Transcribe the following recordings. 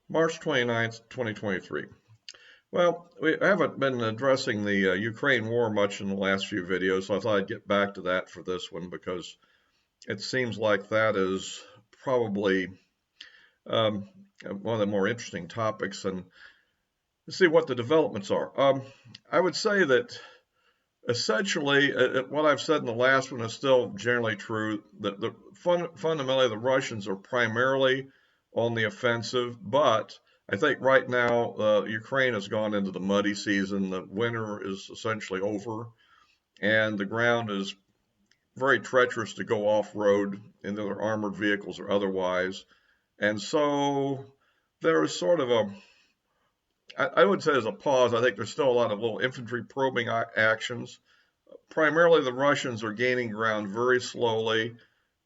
March 29th, 2023. Well, we haven't been addressing the Ukraine war much in the last few videos, so I thought I'd get back to that for this one because it seems like that is probably um, one of the more interesting topics and see what the developments are. I would say that essentially what I've said in the last one is still generally true. That fundamentally the Russians are primarily on the offensive, but I think right now Ukraine has gone into the muddy season. The winter is essentially over, and the ground is very treacherous to go off road in their armored vehicles or otherwise. And so there is sort of I would say there's a pause. I think there's still a lot of little infantry probing actions. Primarily, the Russians are gaining ground very slowly,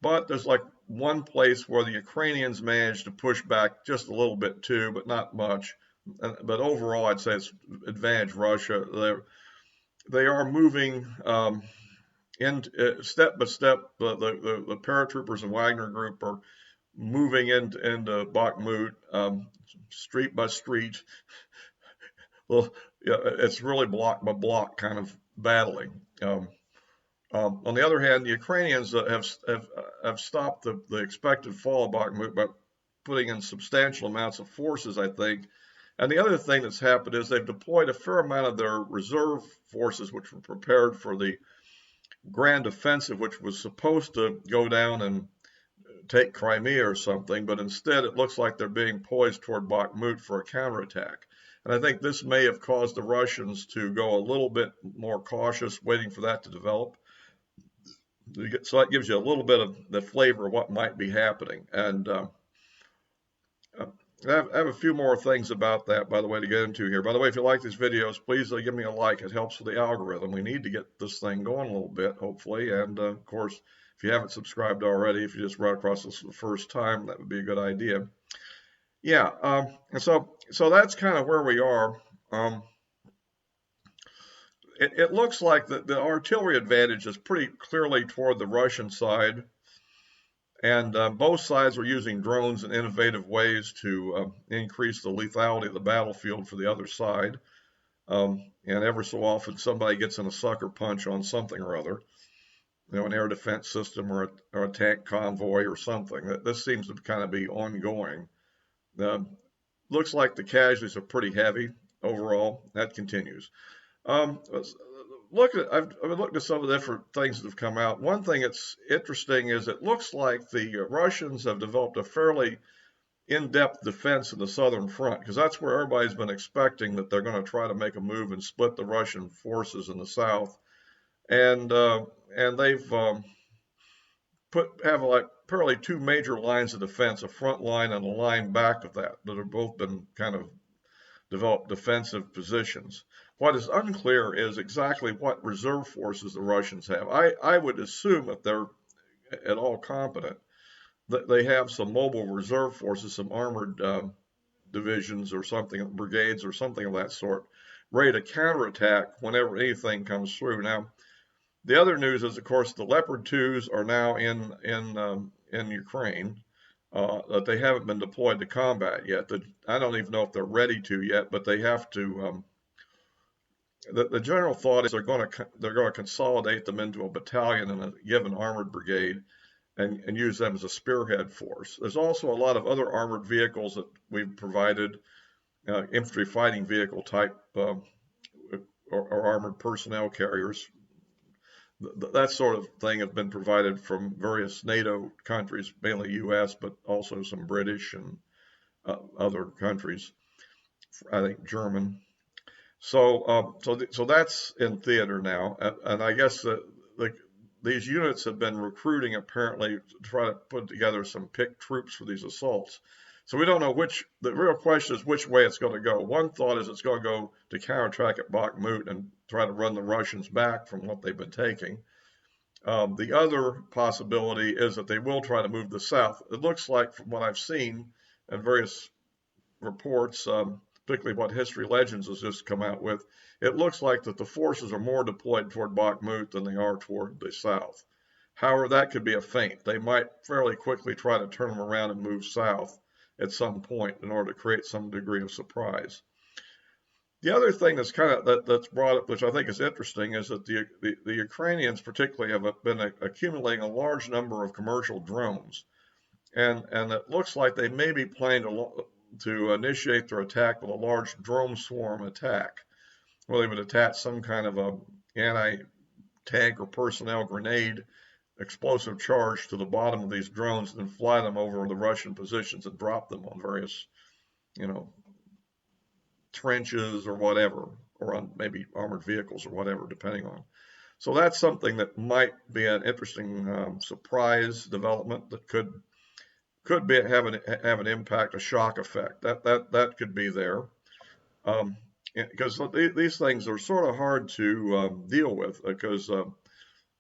but there's like one place where the Ukrainians managed to push back just a little bit too, but not much. But overall, I'd say it's advantage Russia. They are moving in step by step. The paratroopers and Wagner group are moving into Bakhmut, street by street. Well, yeah, it's really block by block kind of battling. On the other hand, the Ukrainians have stopped the expected fall of Bakhmut by putting in substantial amounts of forces, I think. And the other thing that's happened is they've deployed a fair amount of their reserve forces, which were prepared for the grand offensive, which was supposed to go down and take Crimea or something, but instead it looks like they're being poised toward Bakhmut for a counterattack. And I think this may have caused the Russians to go a little bit more cautious, waiting for that to develop. So that gives you a little bit of the flavor of what might be happening. And I have a few more things about that, by the way, to get into here. By the way, if you like these videos, please give me a like. It helps with the algorithm. We need to get this thing going a little bit, hopefully. And of course, if you haven't subscribed already, if you just run across this for the first time, that would be a good idea. Yeah, and so that's kind of where we are. It looks like the artillery advantage is pretty clearly toward the Russian side, and both sides are using drones in innovative ways to increase the lethality of the battlefield for the other side. And ever so often, somebody gets in a sucker punch on something or other, an air defense system or a tank convoy or something. This seems to kind of be ongoing. Looks like the casualties are pretty heavy overall. That continues. I've looked at some of the different things that have come out. One thing that's interesting is it looks like the Russians have developed a fairly in-depth defense in the southern front, because that's where everybody's been expecting that they're going to try to make a move and split the Russian forces in the south. And they've have like apparently two major lines of defense, a front line and a line back of that have both been kind of developed defensive positions. What is unclear is exactly what reserve forces the Russians have. I would assume that they're at all competent, that they have some mobile reserve forces, some armored divisions or something, brigades or something of that sort, ready to counterattack whenever anything comes through. Now, the other news is, of course, the Leopard 2s are now in Ukraine. That they haven't been deployed to combat yet. I don't even know if they're ready to yet, but they have to. The general thought is they're going to consolidate them into a battalion in a given armored brigade, and use them as a spearhead force. There's also a lot of other armored vehicles that we've provided, infantry fighting vehicle type or armored personnel carriers. That sort of thing have been provided from various NATO countries, mainly U.S., but also some British and other countries. I think German. So that's in theater now, and I guess these units have been recruiting apparently to try to put together some picked troops for these assaults. So we don't know which. The real question is which way it's going to go. One thought is it's going to go to counterattack at Bakhmut and try to run the Russians back from what they've been taking. The other possibility is that they will try to move to the south. It looks like, from what I've seen in various reports, particularly what History Legends has just come out with, it looks like that the forces are more deployed toward Bakhmut than they are toward the south. However, that could be a feint. They might fairly quickly try to turn them around and move south at some point in order to create some degree of surprise. The other thing that's that's brought up, which I think is interesting, is that the Ukrainians particularly have been accumulating a large number of commercial drones, and it looks like they may be planning to initiate their attack with a large drone swarm attack, where they would attach some kind of a anti-tank or personnel grenade explosive charge to the bottom of these drones and then fly them over the Russian positions and drop them on various, you know, trenches or whatever, or on maybe armored vehicles or whatever, depending on. So that's something that might be an interesting surprise development that could have an impact, a shock effect. That could be there, because these things are sort of hard to deal with because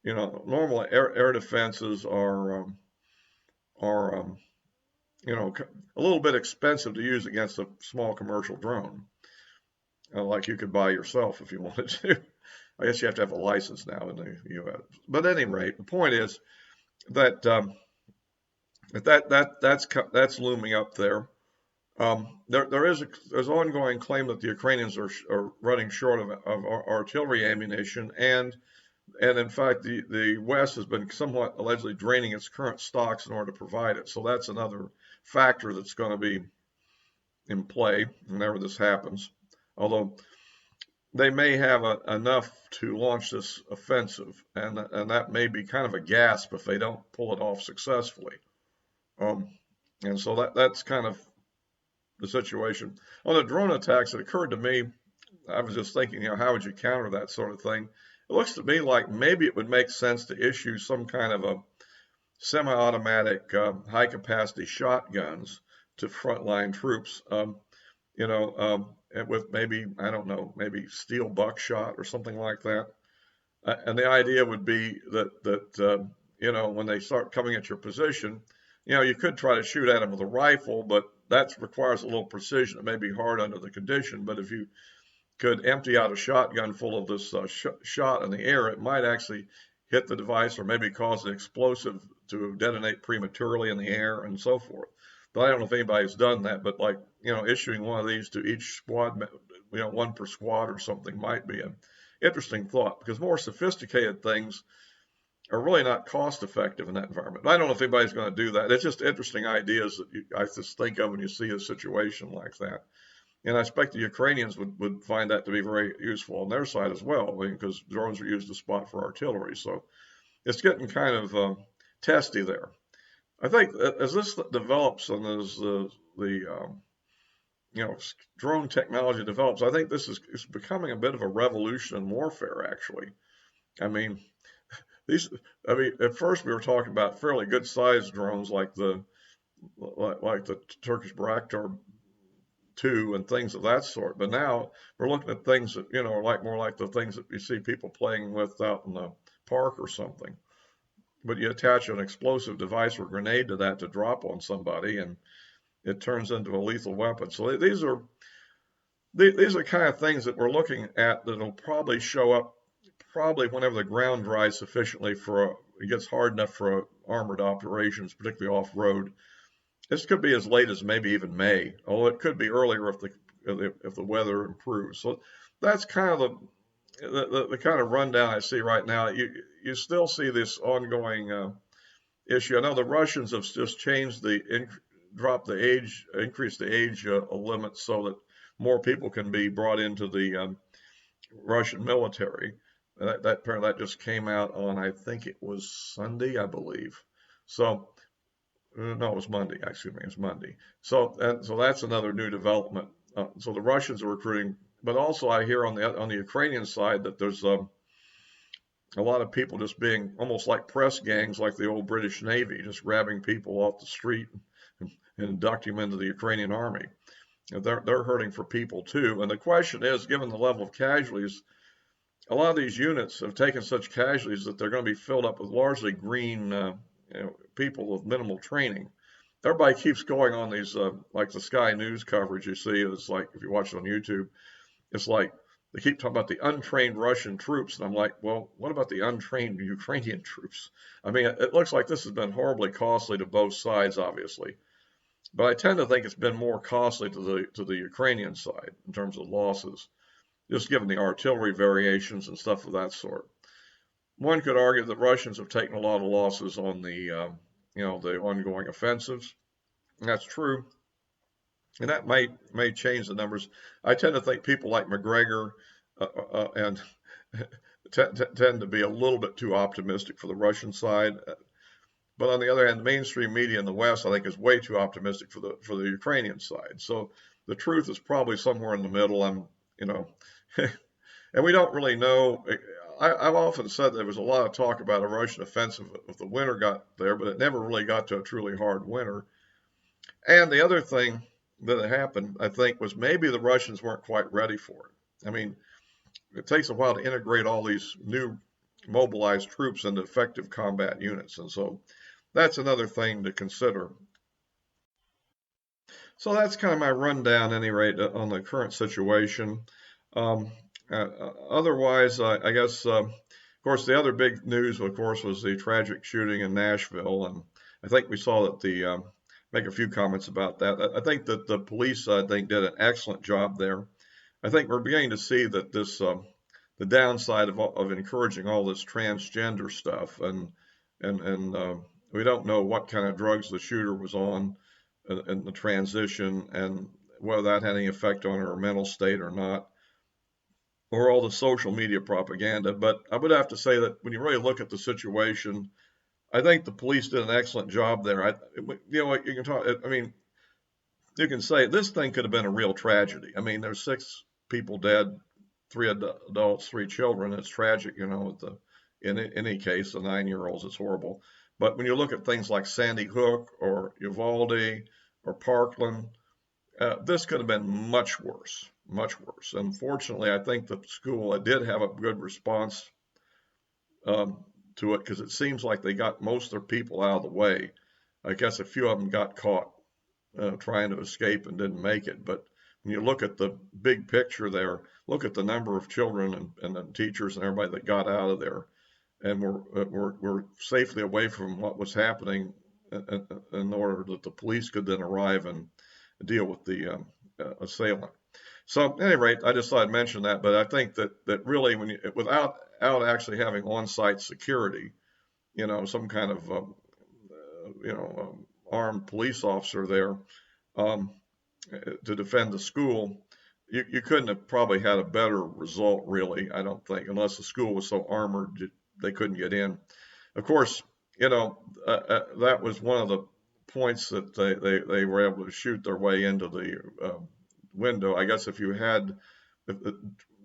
normally air defenses are a little bit expensive to use against a small commercial drone, like you could buy yourself if you wanted to. I guess you have to have a license now in the U.S. But at any rate, the point is that that's looming up there. There's ongoing claim that the Ukrainians are running short of artillery ammunition, and in fact the West has been somewhat allegedly draining its current stocks in order to provide it. So that's another factor that's going to be in play whenever this happens. Although they may have enough to launch this offensive, and that may be kind of a gasp if they don't pull it off successfully. And so that's kind of the situation. On the drone attacks, it occurred to me, I was just thinking, how would you counter that sort of thing? It looks to me like maybe it would make sense to issue some kind of a semi-automatic high-capacity shotguns to frontline troops, with maybe, I don't know, maybe steel buckshot or something like that. And the idea would be that when they start coming at your position, you could try to shoot at them with a rifle, but that requires a little precision. It may be hard under the condition, but if you could empty out a shotgun full of this shot in the air, it might actually hit the device or maybe cause the explosive to detonate prematurely in the air and so forth. But I don't know if anybody's done that, but issuing one of these to each squad, one per squad or something might be an interesting thought, because more sophisticated things are really not cost effective in that environment. I don't know if anybody's going to do that. It's just interesting ideas that I just think of when you see a situation like that. And I expect the Ukrainians would find that to be very useful on their side as well, because drones are used as spot for artillery. So it's getting kind of testy there. I think as this develops and as the drone technology develops, I think this is becoming a bit of a revolution in warfare, actually. At first we were talking about fairly good sized drones like the Turkish Bayraktar 2 and things of that sort. But now we're looking at things that, are more like the things that you see people playing with out in the park or something. But you attach an explosive device or grenade to that to drop on somebody, and it turns into a lethal weapon. So these are kind of things that we're looking at that'll probably show up whenever the ground dries sufficiently it gets hard enough for armored operations, particularly off-road. This could be as late as maybe even May, although it could be earlier if the weather improves. So that's kind of the kind of rundown I see right now. You still see this ongoing issue. I know the Russians have just changed increased the age limit so that more people can be brought into the Russian military. That just came out on, I think it was Sunday, I believe. So, no, it was Monday. Excuse me, it was Monday. So that's another new development. So the Russians are recruiting, but also I hear on the Ukrainian side that there's a lot of people just being almost like press gangs, like the old British Navy, just grabbing people off the street and inducting them into the Ukrainian army. They're hurting for people too. And the question is, given the level of casualties, a lot of these units have taken such casualties that they're going to be filled up with largely green people with minimal training. Everybody keeps going on these, like the Sky News coverage you see. It's like, if you watch it on YouTube, it's like they keep talking about the untrained Russian troops. And I'm like, well, what about the untrained Ukrainian troops? It looks like this has been horribly costly to both sides, obviously. But I tend to think it's been more costly to the Ukrainian side in terms of losses, just given the artillery variations and stuff of that sort. One could argue that Russians have taken a lot of losses on the ongoing offensives. And that's true, and that may change the numbers. I tend to think people like McGregor and tend to be a little bit too optimistic for the Russian side. But on the other hand, the mainstream media in the West, I think, is way too optimistic for the Ukrainian side. So the truth is probably somewhere in the middle. And we don't really know. I've often said there was a lot of talk about a Russian offensive if the winter got there, but it never really got to a truly hard winter. And the other thing that had happened, I think, was maybe the Russians weren't quite ready for it. I mean, it takes a while to integrate all these new mobilized troops into effective combat units, and so that's another thing to consider. So that's kind of my rundown, at any rate, on the current situation. Um, Otherwise, I guess, of course, the other big news, of course, was the tragic shooting in Nashville, and I think we saw that make a few comments about that. I think that the police, I think, did an excellent job there. I think we're beginning to see that the downside of encouraging all this transgender stuff, and we don't know what kind of drugs the shooter was on in the transition, and whether that had any effect on her mental state or not, or all the social media propaganda. But I would have to say that when you really look at the situation, I think the police did an excellent job there. You can talk. I mean, you can say this thing could have been a real tragedy. I mean, there's 6 people dead, 3 adults, 3 children. It's tragic, in any case, the 9-year-olds, it's horrible. But when you look at things like Sandy Hook or Uvalde or Parkland, this could have been much worse, much worse. Unfortunately, I think the school did have a good response to it, because it seems like they got most of their people out of the way. I guess a few of them got caught trying to escape and didn't make it. But when you look at the big picture there, look at the number of children and the teachers and everybody that got out of there, and were safely away from what was happening in order that the police could then arrive and deal with the assailant. So at any rate, I just thought I'd mention that. But I think that really, without actually having on-site security, some kind of armed police officer there to defend the school, you couldn't have probably had a better result, really, I don't think, unless the school was so armored they couldn't get in. Of course, that was one of the points that they were able to shoot their way into the window. I guess if you had the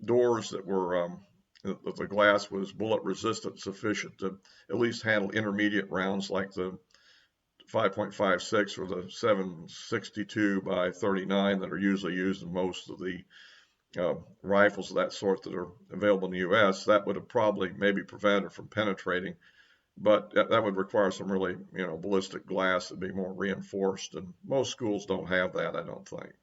doors that were the glass was bullet resistant sufficient to at least handle intermediate rounds like the 5.56 or the 7.62 by 39 that are usually used in most of the rifles of that sort that are available in the U.S., that would have probably maybe prevented it from penetrating. But that would require some really, ballistic glass to be more reinforced, and most schools don't have that, I don't think.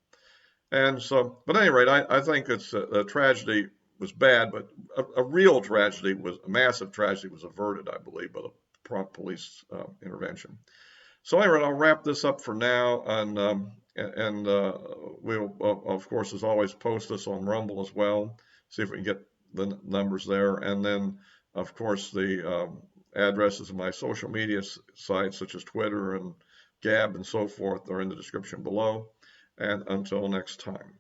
And so, but at any rate, I think it's a tragedy was bad, but a real tragedy a massive tragedy was averted, I believe, by the prompt police intervention. So anyway, I'll wrap this up for now, and we'll, of course, as always, post this on Rumble as well, see if we can get the numbers there, and then, of course, the addresses of my social media sites, such as Twitter and Gab and so forth, are in the description below. And until next time.